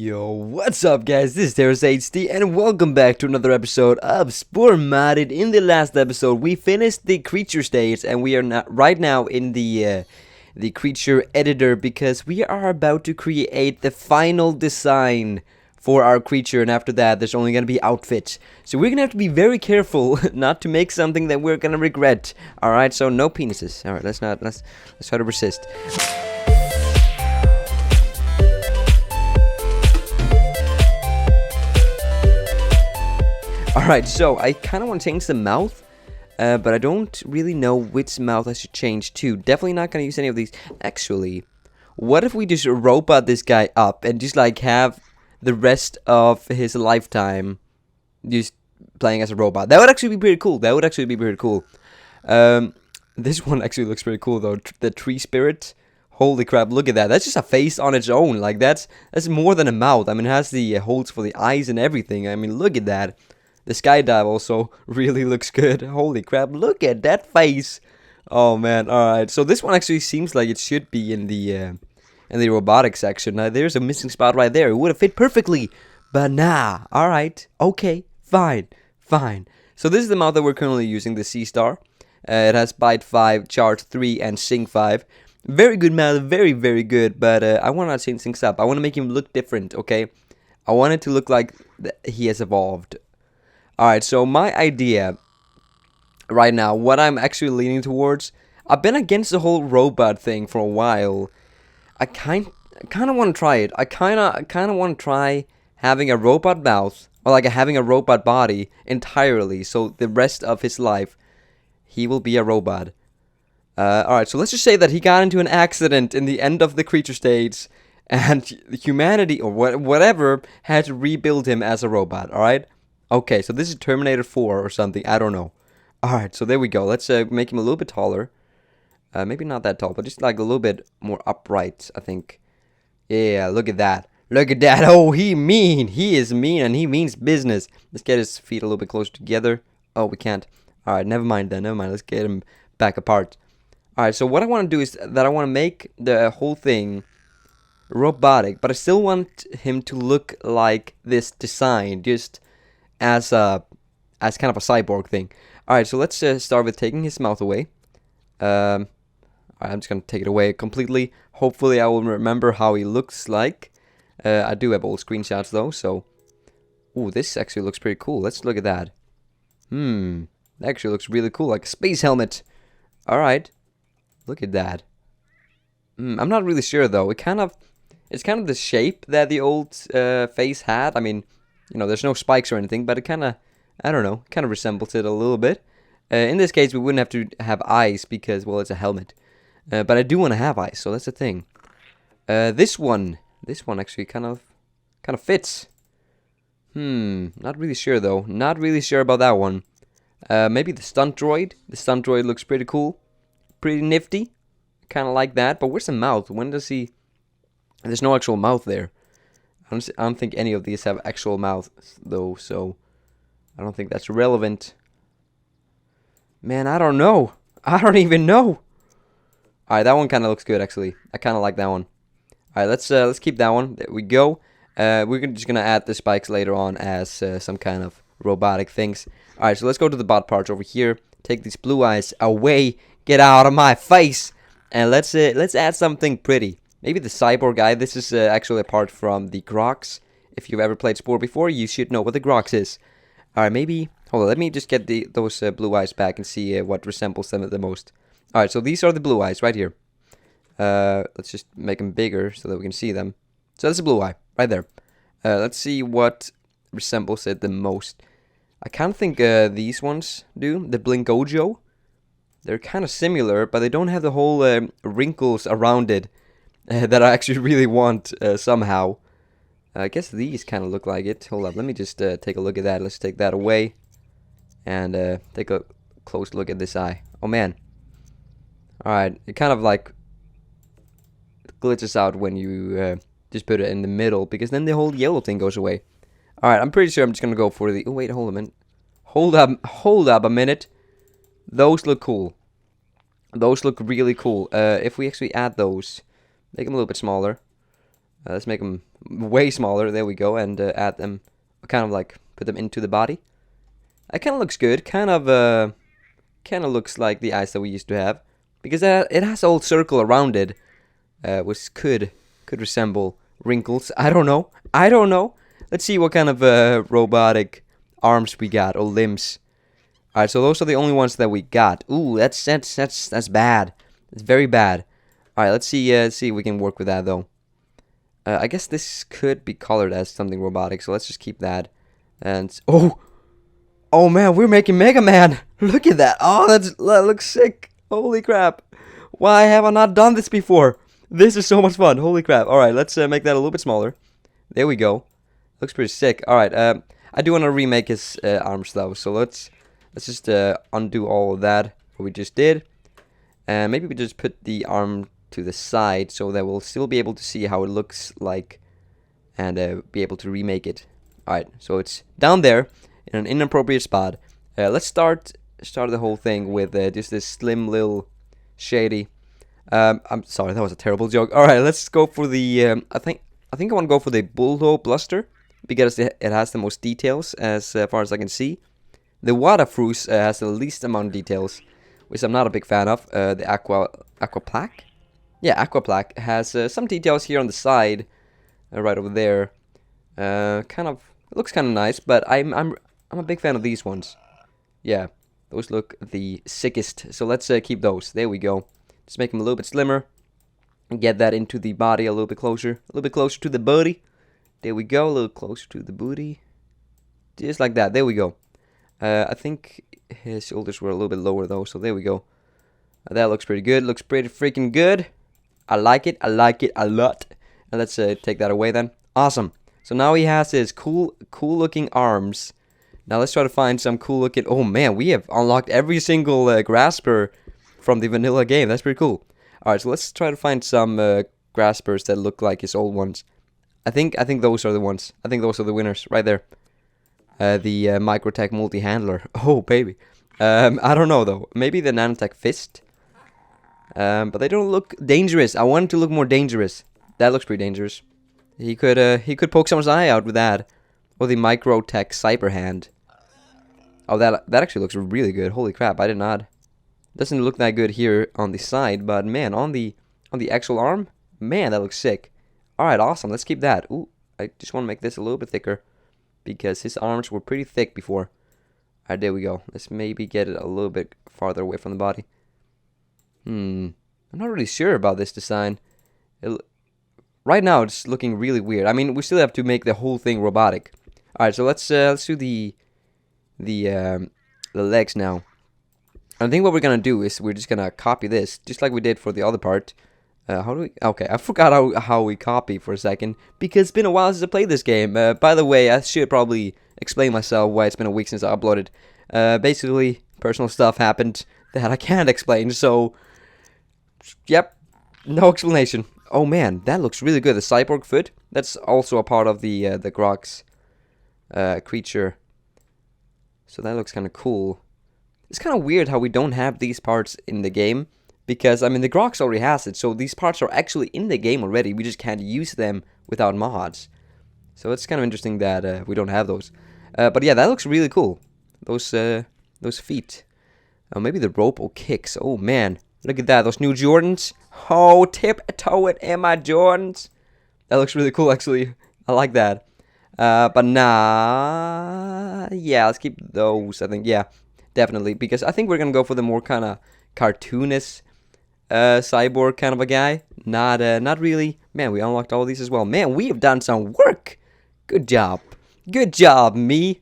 Yo, what's up guys, this is TerasHD and welcome back to another episode of Spore Modded. In the last episode we finished the creature stage and we are right now in the creature editor because we are about to create the final design for our creature, and after that there's only going to be outfits. So we're going to have to be very careful not to make something that we're going to regret. Alright, so no penises. Alright, let's try to resist. Alright, so I kind of want to change the mouth, but I don't really know which mouth I should change to. Definitely not going to use any of these. Actually, what if we just robot this guy up and just like have the rest of his lifetime just playing as a robot? That would actually be pretty cool. This one actually looks pretty cool though. The tree spirit. Holy crap, look at that. That's just a face on its own. Like that's more than a mouth. I mean, it has the holes for the eyes and everything. I mean, look at that. The skydive also really looks good. Holy crap, look at that face. Oh man, alright. So this one actually seems like it should be in the robotic section. Now there's a missing spot right there. It would have fit perfectly. But nah. Alright. Okay. Fine. So this is the mouth that we're currently using, the C-Star. It has Bite 5, Charge 3, and Sing 5. Very good mouth. Very, very good. But I want to change things up. I want to make him look different, okay? I want it to look like he has evolved. Alright, so my idea right now, what I'm actually leaning towards, I've been against the whole robot thing for a while. I kind of want to try it. I kind of want to try having a robot mouth, or like having a robot body entirely, so the rest of his life, he will be a robot. Alright, so let's just say that he got into an accident in the end of the creature stage, and humanity, or whatever, had to rebuild him as a robot, alright? Okay, so this is Terminator 4 or something. I don't know. Alright, so there we go. Let's make him a little bit taller. Maybe not that tall, but just like a little bit more upright, I think. Yeah, look at that. Look at that. Oh, he mean. He is mean and he means business. Let's get his feet a little bit closer together. Oh, we can't. Alright, never mind then. Never mind. Let's get him back apart. Alright, so what I want to do is that I want to make the whole thing robotic, but I still want him to look like this design. Just as kind of a cyborg thing. Alright, so let's start with taking his mouth away. Alright, I'm just gonna take it away completely. Hopefully I will remember how he looks like. I do have old screenshots though, so... Ooh, this actually looks pretty cool. Let's look at that. That actually looks really cool, like a space helmet. Alright, look at that. I'm not really sure though. It's kind of the shape that the old face had. I mean, you know, there's no spikes or anything, but it kind of, I don't know, kind of resembles it a little bit. In this case, we wouldn't have to have eyes because, well, it's a helmet. But I do want to have eyes, so that's the thing. This one actually kind of fits. Not really sure though. Not really sure about that one. Maybe the stunt droid. The stunt droid looks pretty cool, pretty nifty. Kind of like that. But where's the mouth? When does he? There's no actual mouth there. I don't think any of these have actual mouths, though, so I don't think that's relevant. Man, I don't know. I don't even know. Alright, that one kind of looks good, actually. I kind of like that one. Alright, let's keep that one. There we go. We're just going to add the spikes later on as some kind of robotic things. Alright, so let's go to the bot parts over here. Take these blue eyes away. Get out of my face. And let's add something pretty. Maybe the cyborg guy. This is actually a part from the Grox. If you've ever played Spore before, you should know what the Grox is. Alright, maybe... Hold on, let me just get those blue eyes back and see what resembles them the most. Alright, so these are the blue eyes right here. Let's just make them bigger so that we can see them. So that's a blue eye, right there. Let's see what resembles it the most. I kind of think these ones do. The Blinkojo. They're kind of similar, but they don't have the whole wrinkles around it. That I actually really want somehow. I guess these kind of look like it. Hold up, let me just take a look at that. Let's take that away. And take a close look at this eye. Oh man. Alright, it kind of like glitches out when you just put it in the middle. Because then the whole yellow thing goes away. Alright, I'm pretty sure I'm just going to go for the... Oh wait, hold a minute. Hold up a minute. Those look cool. Those look really cool. If we actually add those... Make them a little bit smaller. Let's make them way smaller. There we go, and add them, kind of like put them into the body. That kind of looks good. Kind of looks like the eyes that we used to have, because it has a whole circle around it, which could resemble wrinkles. I don't know. Let's see what kind of robotic arms we got, or limbs. All right, so those are the only ones that we got. Ooh, that's bad. It's very bad. All right, let's see if we can work with that though. I guess this could be colored as something robotic, so let's just keep that. And oh man, we're making Mega Man. Look at that. Oh, that looks sick. Holy crap. Why have I not done this before? This is so much fun. Holy crap. All right, let's make that a little bit smaller. There we go. Looks pretty sick. All right, I do want to remake his arms though, so let's just undo all of that what we just did, and maybe we just put the arm to the side so that we'll still be able to see how it looks like, and be able to remake it. All right, so it's down there in an inappropriate spot. Let's start the whole thing with just this slim little shady. I'm sorry, that was a terrible joke. All right, let's go for the. I think I want to go for the Bulldo Bluster, because it has the most details as far as I can see. The Waterfruce has the least amount of details, which I'm not a big fan of. The Aquaplaque? Yeah, Aquaplaque has some details here on the side, right over there. It looks kind of nice, but I'm a big fan of these ones. Yeah, those look the sickest. So let's keep those. There we go. Just make them a little bit slimmer, and get that into the body a little bit closer to the body. There we go, a little closer to the booty. Just like that, there we go. I think his shoulders were a little bit lower though, so there we go. That looks pretty good, looks pretty freaking good. I like it a lot. And let's take that away then. Awesome. So now he has his cool looking arms. Now let's try to find some cool looking, oh man, we have unlocked every single grasper from the vanilla game. That's pretty cool. Alright, so let's try to find some graspers that look like his old ones. I think those are the ones. I think those are the winners right there. The Microtech multi-handler. Oh baby. I don't know though. Maybe the Nanotech fist. But they don't look dangerous. I want it to look more dangerous. That looks pretty dangerous. He could poke someone's eye out with that. Or the Microtech cyber hand. Oh, that actually looks really good. Holy crap! I did not. Doesn't look that good here on the side, but man, on the actual arm, man, that looks sick. All right, awesome. Let's keep that. Ooh, I just want to make this a little bit thicker, because his arms were pretty thick before. All right, there we go. Let's maybe get it a little bit farther away from the body. I'm not really sure about this design. Right now, it's looking really weird. I mean, we still have to make the whole thing robotic. All right, so let's do the legs now. I think what we're gonna do is we're just gonna copy this, just like we did for the other part. How do we? Okay, I forgot how we copy for a second, because it's been a while since I played this game. By the way, I should probably explain myself why it's been a week since I uploaded. Basically, personal stuff happened that I can't explain, so yep, no explanation. Oh man, that looks really good. The cyborg foot, that's also a part of the Grok's creature. So that looks kind of cool. It's kind of weird how we don't have these parts in the game, because, I mean, the Grox already has it, so these parts are actually in the game already, we just can't use them without mods. So it's kind of interesting that we don't have those. But yeah, that looks really cool. Those feet. Maybe the robo kicks. Oh man, look at that, those new Jordans. Oh, tiptoe it in my Jordans. That looks really cool, actually. I like that. But nah, yeah, let's keep those, I think, yeah. Definitely, because I think we're gonna go for the more kind of cartoonist cyborg kind of a guy. Not really. Man, we unlocked all these as well. Man, we have done some work. Good job, me.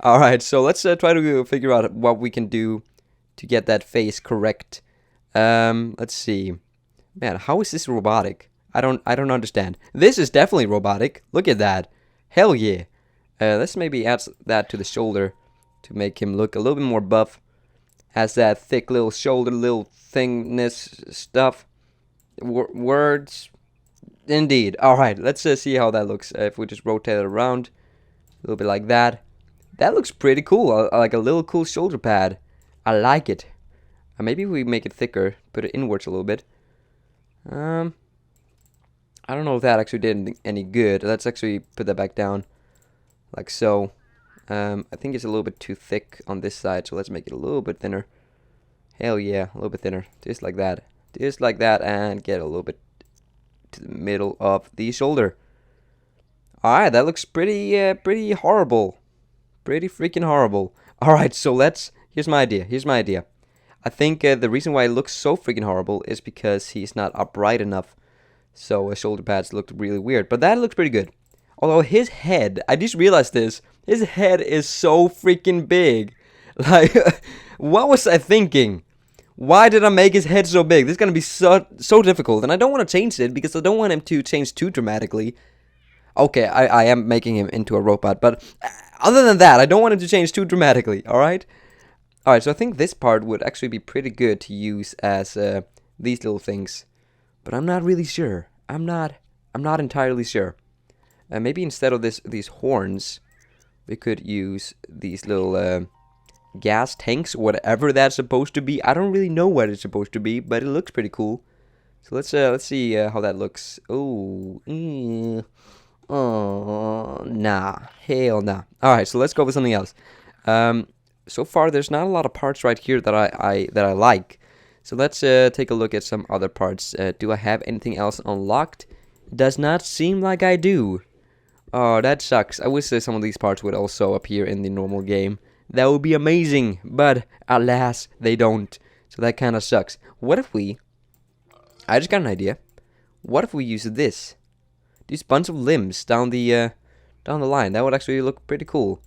All right, so let's try to figure out what we can do to get that face correct. Let's see. Man, how is this robotic? I don't understand. This is definitely robotic. Look at that. Hell yeah. Let's maybe add that to the shoulder, to make him look a little bit more buff. Has that thick little shoulder, little thingness stuff. Words. Indeed. Alright, let's see how that looks. If we just rotate it around, a little bit like that. That looks pretty cool. Like a little cool shoulder pad. I like it. Maybe we make it thicker, put it inwards a little bit. I I don't know if that actually did any good. Let's actually put that back down, like so. I think it's a little bit too thick on this side, so let's make it a little bit thinner. Hell yeah, a little bit thinner. Just like that. Just like that, and get a little bit to the middle of the shoulder. Alright, that looks pretty horrible. Pretty freaking horrible. Alright, so here's my idea. I think the reason why it looks so freaking horrible is because he's not upright enough. So his shoulder pads looked really weird. But that looks pretty good. Although his head, I just realized this. His head is so freaking big. Like, what was I thinking? Why did I make his head so big? This is going to be so difficult. And I don't want to change it because I don't want him to change too dramatically. Okay, I am making him into a robot. But other than that, I don't want him to change too dramatically. Alright? Alright, so I think this part would actually be pretty good to use as these little things. But I'm not really sure. I'm not entirely sure. Maybe instead of these horns, we could use these little gas tanks, whatever that's supposed to be. I don't really know what it's supposed to be, but it looks pretty cool. So let's see how that looks. Oh, nah, hell nah. All right, so let's go with something else. So far there's not a lot of parts right here that I like. So let's take a look at some other parts. Do I have anything else unlocked? Does not seem like I do. Oh, that sucks. I wish some of these parts would also appear in the normal game. That would be amazing, but alas, they don't. So that kind of sucks. What if I just got an idea. What if we use this? These bunch of limbs down the line. That would actually look pretty cool.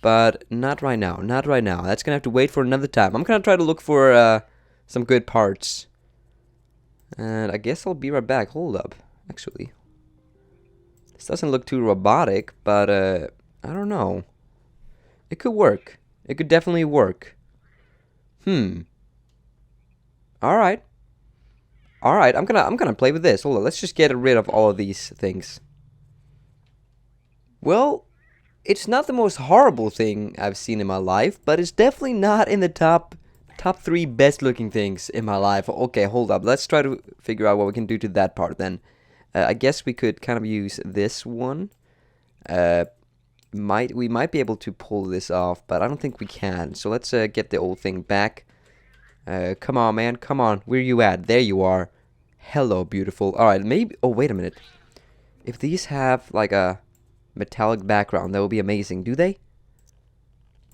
But not right now. Not right now. That's gonna have to wait for another time. I'm gonna try to look for some good parts. And I guess I'll be right back. Hold up. Actually, this doesn't look too robotic, but I don't know. It could work. It could definitely work. Alright. Alright, I'm gonna play with this. Hold on, let's just get rid of all of these things. Well, it's not the most horrible thing I've seen in my life, but it's definitely not in the top 3 best looking things in my life. Okay, hold up. Let's try to figure out what we can do to that part then. I guess we could kind of use this one. We might be able to pull this off, but I don't think we can. So let's get the old thing back. Come on, man. Come on. Where you at? There you are. Hello, beautiful. Alright, maybe... Oh, wait a minute. If these have, like, a metallic background, that would be amazing. Do they?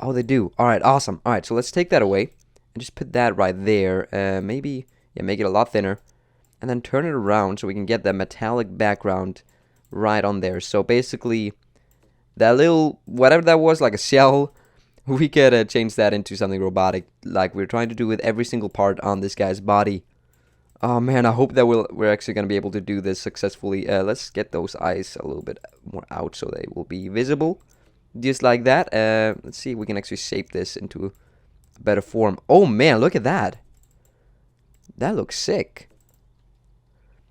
Oh, they do. Alright, awesome. Alright, so let's take that away. And just put that right there. Maybe... Yeah, make it a lot thinner. And then turn it around so we can get the metallic background right on there. So basically, that little, whatever that was, like a shell, we could change that into something robotic, like we're trying to do with every single part on this guy's body. Oh man, I hope that we're actually going to be able to do this successfully. Let's get those eyes a little bit more out so they will be visible. Just like that. Let's see if we can actually shape this into a better form. Oh man, look at that. That looks sick.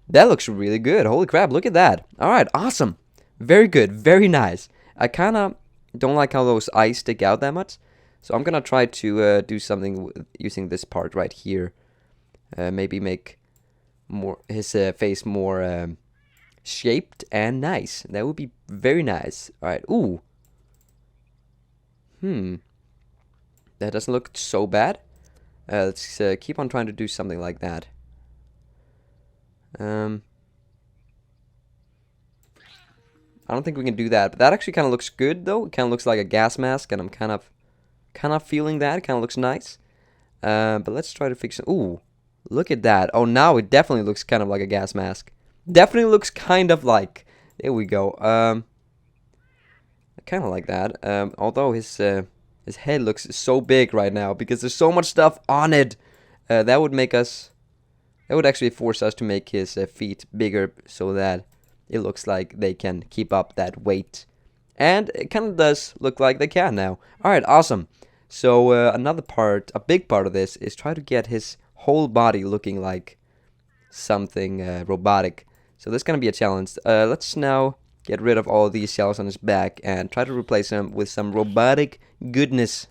That looks really good. Holy crap, look at that. Alright, awesome. Very good, very nice. I kind of don't like how those eyes stick out that much. So I'm going to try to do something using this part right here. Maybe make his face more shaped and nice. That would be very nice. Alright, ooh. That doesn't look so bad. Let's keep on trying to do something like that. I don't think we can do that, but that actually kind of looks good though. It kind of looks like a gas mask, and I'm kind of feeling that. It kind of looks nice. But let's try to fix it. Ooh, look at that. Oh, now it definitely looks kind of like a gas mask. Definitely looks kind of like. There we go. I kind of like that. Although his head looks so big right now because there's so much stuff on it. That would make us. That would actually force us to make his feet bigger so that it looks like they can keep up that weight. And it kind of does look like they can now. Alright, awesome. So another part, a big part of this, is try to get his whole body looking like something robotic. So this is going to be a challenge. Let's now get rid of all these shells on his back and try to replace them with some robotic goodness.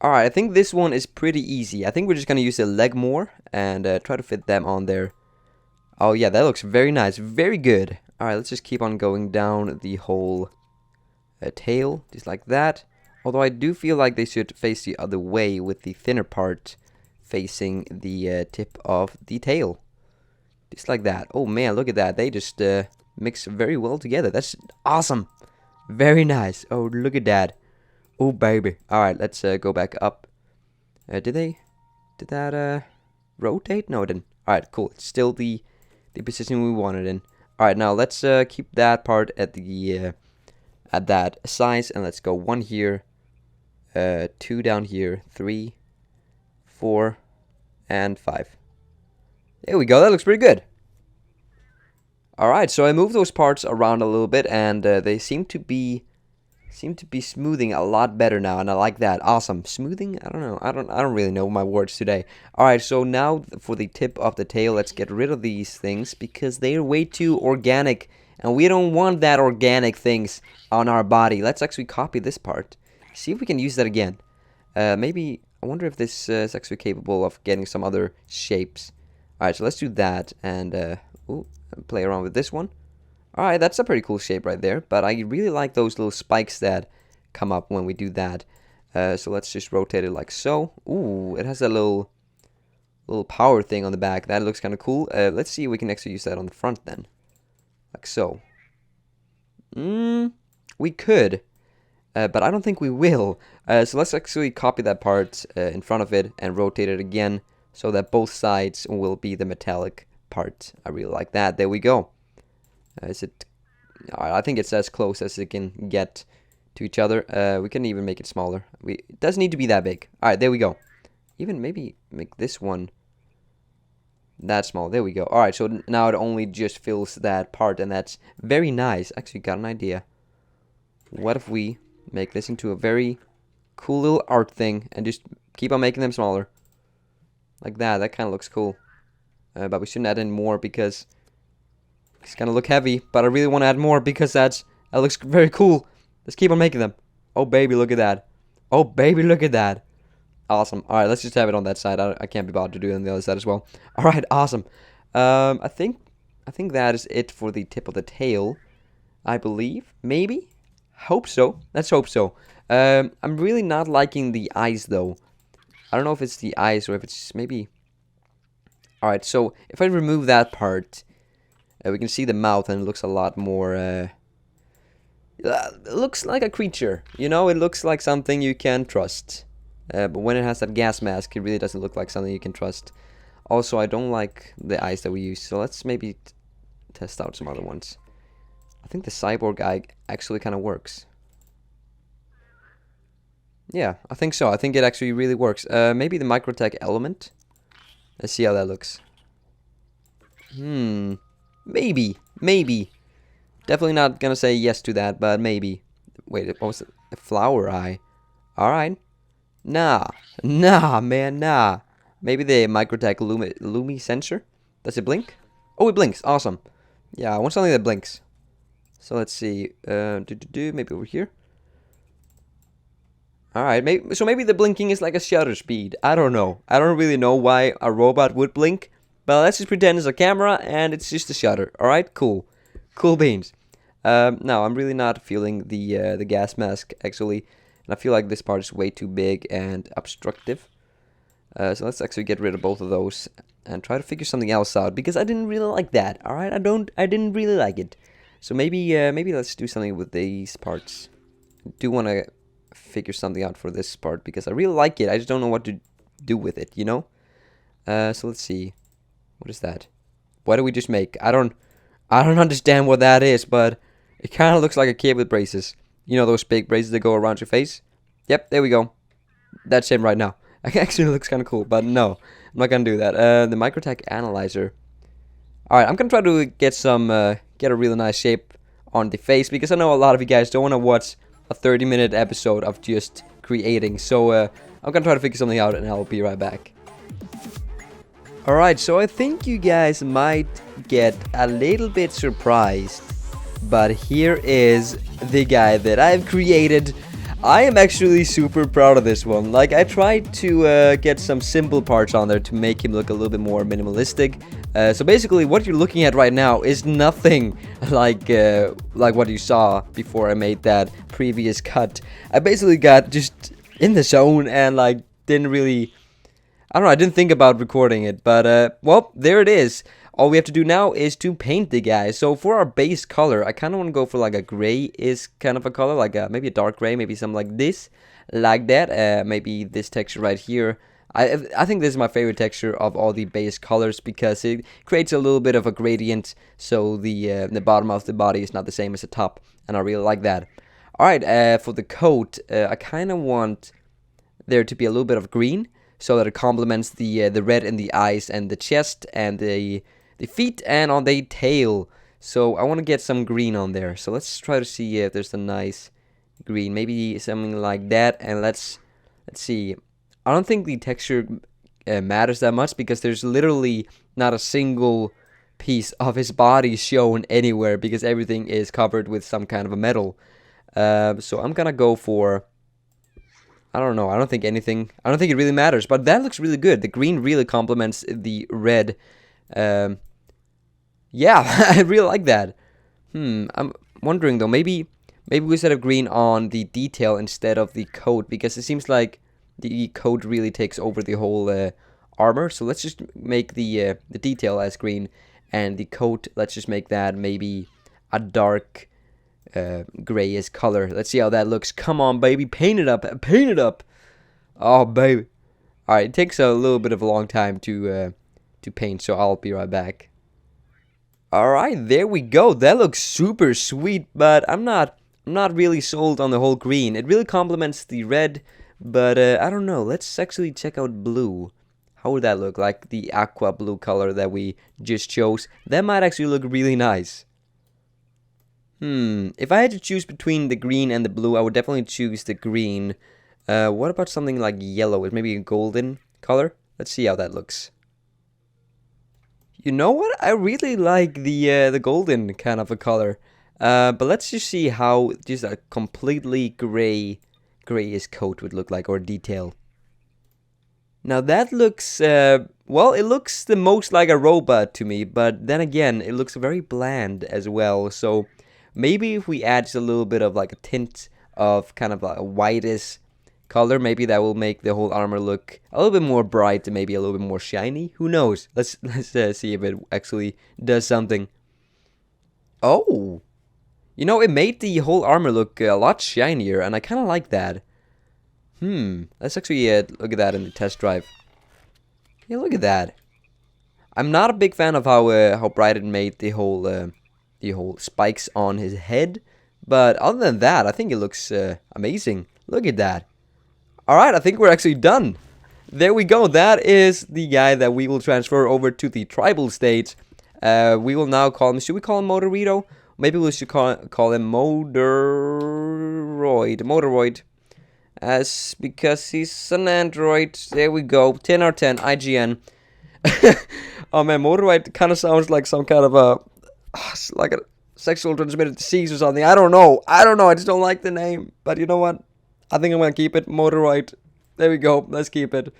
Alright, I think this one is pretty easy. I think we're just going to use the leg more and try to fit them on there. Oh yeah, that looks very nice. Very good. Alright, let's just keep on going down the whole tail, just like that. Although I do feel like they should face the other way with the thinner part facing the tip of the tail. Just like that. Oh man, look at that. They just mix very well together. That's awesome. Very nice. Oh, look at that. Oh baby. Alright, let's go back up. Did that rotate? No, it didn't. Alright, cool. It's still the position we wanted in. Alright, now let's keep that part at the at that size, and let's go 1 here, 2 down here, 3, 4, and 5. There we go. That looks pretty good. Alright, so I moved those parts around a little bit, and they seem to be smoothing a lot better now, and I like that. Awesome. Smoothing? I don't know. I don't really know my words today. Alright, so now for the tip of the tail, let's get rid of these things because they're way too organic, and we don't want that organic things on our body. Let's actually copy this part. See if we can use that again. Maybe, I wonder if this is actually capable of getting some other shapes. Alright, so let's do that, and play around with this one. Alright, that's a pretty cool shape right there, but I really like those little spikes that come up when we do that. So let's just rotate it like so. Ooh, it has a little power thing on the back. That looks kind of cool. Let's see if we can actually use that on the front then. Like so. We could, but I don't think we will. So let's actually copy that part in front of it and rotate it again so that both sides will be the metallic part. I really like that. There we go. Is it? I think it's as close as it can get to each other. We can even make it smaller. It doesn't need to be that big. Alright, there we go. Even maybe make this one that small. There we go. Alright, so now it only just fills that part, and that's very nice. Actually, got an idea. What if we make this into a very cool little art thing and just keep on making them smaller? Like that. That kind of looks cool. But we shouldn't add in more because it's gonna look heavy, but I really want to add more because that looks very cool. Let's keep on making them. Oh baby, look at that. Oh baby, look at that. Awesome. Alright, let's just have it on that side. I can't be bothered to do it on the other side as well. Alright, awesome. I think that is it for the tip of the tail. I believe. Maybe? Hope so. Let's hope so. I'm really not liking the eyes though. I don't know if it's the eyes or if it's maybe... Alright, so if I remove that part, we can see the mouth, and it looks a lot more, it looks like a creature, you know, it looks like something you can trust. But when it has that gas mask, it really doesn't look like something you can trust. Also, I don't like the eyes that we use, so let's maybe test out some other ones. I think the cyborg eye actually kind of works. Yeah, I think so. I think it actually really works. Maybe the microtech element. Let's see how that looks. Maybe. Definitely not gonna say yes to that, but maybe. Wait, what was it? A flower eye. Alright. Nah, man, nah. Maybe the microtech Lumi sensor. Does it blink? Oh, it blinks. Awesome. Yeah, I want something that blinks. So let's see. Maybe over here. Alright, maybe the blinking is like a shutter speed. I don't know. I don't really know why a robot would blink. But let's just pretend it's a camera and it's just a shutter. Alright, cool. Cool beans. No, I'm really not feeling the gas mask, actually. And I feel like this part is way too big and obstructive. So let's actually get rid of both of those and try to figure something else out. Because I didn't really like that. Alright, I didn't really like it. So maybe let's do something with these parts. I do want to figure something out for this part because I really like it. I just don't know what to do with it, you know? So let's see. What is that? What do we just make? I don't understand what that is, but it kind of looks like a kid with braces. You know those big braces that go around your face? Yep, there we go. That's him right now. It actually looks kind of cool, but no. I'm not gonna do that. The microtech analyzer. Alright, I'm gonna try to get a really nice shape on the face because I know a lot of you guys don't want to watch a 30-minute episode of just creating. So I'm gonna try to figure something out and I'll be right back. Alright, so I think you guys might get a little bit surprised, but here is the guy that I've created. I am actually super proud of this one. Like, I tried to get some simple parts on there to make him look a little bit more minimalistic. So basically, what you're looking at right now is nothing like what you saw before I made that previous cut. I basically got just in the zone and like didn't really, I don't know, I didn't think about recording it, but well, there it is. All we have to do now is to paint the guy. So for our base color, I kind of want to go for like a gray is kind of a color, like maybe a dark gray, maybe something like this, like that. Maybe this texture right here. I think this is my favorite texture of all the base colors because it creates a little bit of a gradient, so the bottom of the body is not the same as the top, and I really like that. All right, for the coat, I kind of want there to be a little bit of green, so that it complements the red in the eyes and the chest and the feet and on the tail. So I want to get some green on there. So let's try to see if there's a nice green, maybe something like that. And let's see. I don't think the texture matters that much because there's literally not a single piece of his body shown anywhere because everything is covered with some kind of a metal. So I'm gonna go for, I don't know, I don't think it really matters, but that looks really good. The green really complements the red. Yeah, I really like that. I'm wondering though, maybe we set up green on the detail instead of the coat, because it seems like the coat really takes over the whole armor. So let's just make the detail as green, and the coat, let's just make that maybe a dark grayish color. Let's see how that looks. Come on, baby, paint it up, paint it up. Oh, baby. All right, it takes a little bit of a long time to paint, so I'll be right back. All right, there we go. That looks super sweet, but I'm not really sold on the whole green. It really complements the red, but I don't know. Let's actually check out blue. How would that look? Like the aqua blue color that we just chose. That might actually look really nice. If I had to choose between the green and the blue, I would definitely choose the green. What about something like yellow? It maybe a golden color? Let's see how that looks. You know what? I really like the golden kind of a color. But let's just see how just a completely grayish coat would look like, or detail. Now that looks, well, it looks the most like a robot to me, but then again, it looks very bland as well. So maybe if we add just a little bit of like a tint of kind of a whitish color, maybe that will make the whole armor look a little bit more bright and maybe a little bit more shiny. Who knows? Let's see if it actually does something. Oh, you know, it made the whole armor look a lot shinier, and I kind of like that. Let's actually look at that in the test drive. Yeah, look at that. I'm not a big fan of how bright it made the whole spikes on his head, but other than that, I think it looks amazing. Look at that. Alright, I think we're actually done. There we go. That is the guy that we will transfer over to the tribal stage. We will now call him, should we call him Motorito? Maybe we should call him Motoroid. Because he's an android. There we go. 10 out of 10. IGN. Oh man, Motorite kind of sounds like some kind of like a sexual transmitted disease or something. I don't know. I just don't like the name. But you know what? I think I'm gonna keep it. Motorite. There we go. Let's keep it.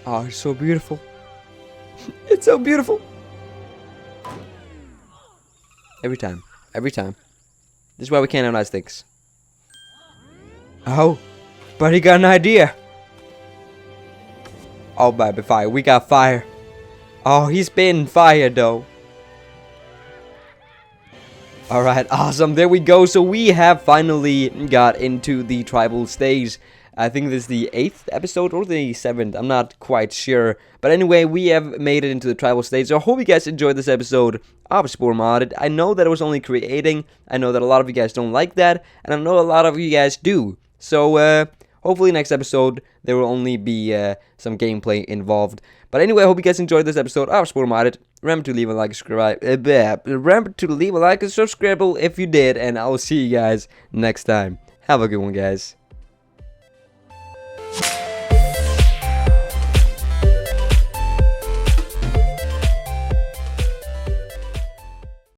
Oh, it's so beautiful. It's so beautiful. Every time. This is why we can't have nice things. Oh, but he got an idea. Oh, baby, fire. We got fire. Oh, he's been fired, though. Alright, awesome. There we go. So we have finally got into the tribal stage. I think this is the 8th episode or the 7th, I'm not quite sure. But anyway, we have made it into the tribal stage, so I hope you guys enjoyed this episode of Spore Modded. I know that I was only creating, I know that a lot of you guys don't like that, and I know a lot of you guys do. So, hopefully next episode, there will only be some gameplay involved. But anyway, I hope you guys enjoyed this episode of Spore Modded. Remember to leave a like, subscribe, remember to leave a like and subscribe if you did, and I'll see you guys next time. Have a good one, guys.